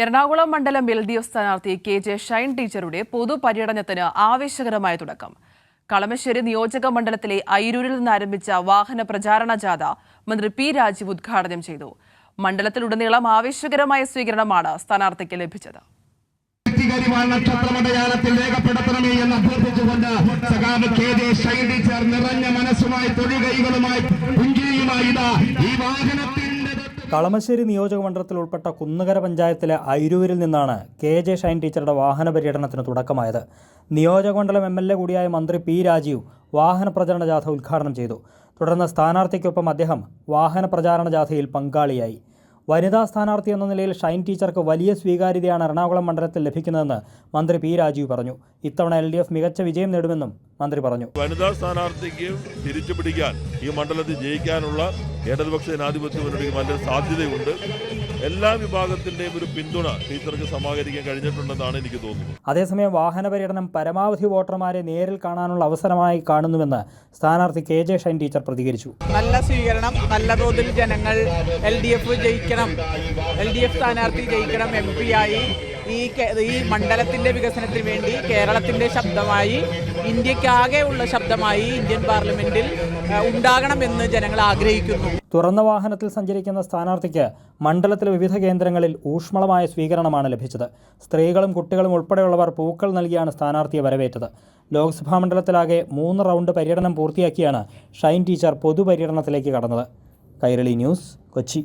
എറണാകുളം മണ്ഡലം LDF സ്ഥാനാർത്ഥി KJ Shine ടീച്ചറുടെ പൊതുപര്യടനത്തിന് ആവേശകരമായ തുടക്കം. കളമശ്ശേരി നിയോജക മണ്ഡലത്തിലെ അയിരൂരിൽ നിന്ന് ആരംഭിച്ച വാഹന പ്രചാരണ ജാഥ മന്ത്രി P. രാജീവ് ഉദ്ഘാടനം ചെയ്തു. മണ്ഡലത്തിലുടനീളം ആവേശകരമായ സ്വീകരണമാണ് സ്ഥാനാർത്ഥിക്ക് ലഭിച്ചത്. കളമശ്ശേരി നിയോജക മണ്ഡലത്തിൽ ഉൾപ്പെട്ട കുന്നുകര പഞ്ചായത്തിലെ അയിരൂരിൽ നിന്നാണ് KJ ഷൈൻ ടീച്ചറുടെ വാഹന പര്യടനത്തിന് തുടക്കമായത്. നിയോജകമണ്ഡലം MLA കൂടിയായ മന്ത്രി P. രാജീവ് വാഹന പ്രചരണ ജാഥ ഉദ്ഘാടനം ചെയ്തു. തുടർന്ന് സ്ഥാനാർത്ഥിക്കൊപ്പം അദ്ദേഹം വാഹന പ്രചാരണ ജാഥയിൽ പങ്കാളിയായി. വനിതാ സ്ഥാനാർത്ഥി എന്ന നിലയിൽ ഷൈൻ ടീച്ചർക്ക് വലിയ സ്വീകാര്യതയാണ് എറണാകുളം മണ്ഡലത്തിൽ ലഭിക്കുന്നതെന്ന് മന്ത്രി P. രാജീവ് പറഞ്ഞു. ഇത്തവണ LDF മികച്ച വിജയം നേടുമെന്നും മന്ത്രി പറഞ്ഞു. വനിതാ സ്ഥാനാർത്ഥിക്ക് തിരിച്ചുപിടിക്കാൻ ഈ മണ്ഡലത്തിൽ ജയിക്കാനുള്ള ഇടതുപക്ഷ ജനാധിപത്യ മുന്നണിക്ക് നല്ല സാധ്യതയുണ്ട്. എല്ലാ വിഭാഗത്തിന്റെയും ഒരു പിന്തുണ ടീച്ചർക്ക് സമാഹരിക്കാൻ കഴിഞ്ഞിട്ടുണ്ടെന്നാണ് എനിക്ക് തോന്നുന്നത്. അതേസമയം വാഹന പര്യടനം പരമാവധി വോട്ടർമാരെ നേരിൽ കാണാനുള്ള അവസരമായി കാണുന്നുവെന്ന് സ്ഥാനാർത്ഥി KJ ഷൈൻ ടീച്ചർ പ്രതികരിച്ചു. നല്ല സ്വീകരണം, നല്ല തോതിൽ ജനങ്ങൾ LDF ജയിക്കണം, LDF സ്ഥാനാർത്ഥി ജയിക്കണം, MP ആയി ഈ മണ്ഡലത്തിന്റെ വികസനത്തിന് വേണ്ടി കേരളത്തിന്റെ ശബ്ദമായി, ഇന്ത്യക്കാകെ ഉള്ള ശബ്ദമായി ഇന്ത്യൻ പാർലമെന്റിൽ ഉണ്ടാകണമെന്ന് ജനങ്ങൾ ആഗ്രഹിക്കുന്നു. തുറന്ന വാഹനത്തിൽ സഞ്ചരിക്കുന്ന സ്ഥാനാർത്ഥിക്ക് മണ്ഡലത്തിലെ വിവിധ കേന്ദ്രങ്ങളിൽ ഊഷ്മളമായ സ്വീകരണമാണ് ലഭിച്ചത്. സ്ത്രീകളും കുട്ടികളും ഉൾപ്പെടെയുള്ളവർ പൂക്കൾ നൽകിയാണ് സ്ഥാനാർത്ഥിയെ വരവേറ്റത്. ലോക്സഭാ മണ്ഡലത്തിലാകെ 3 റൗണ്ട് പര്യടനം പൂർത്തിയാക്കിയാണ് ഷൈൻ ടീച്ചർ പൊതുപര്യടനത്തിലേക്ക് കടന്നത്. കൈരളി ന്യൂസ്, കൊച്ചി.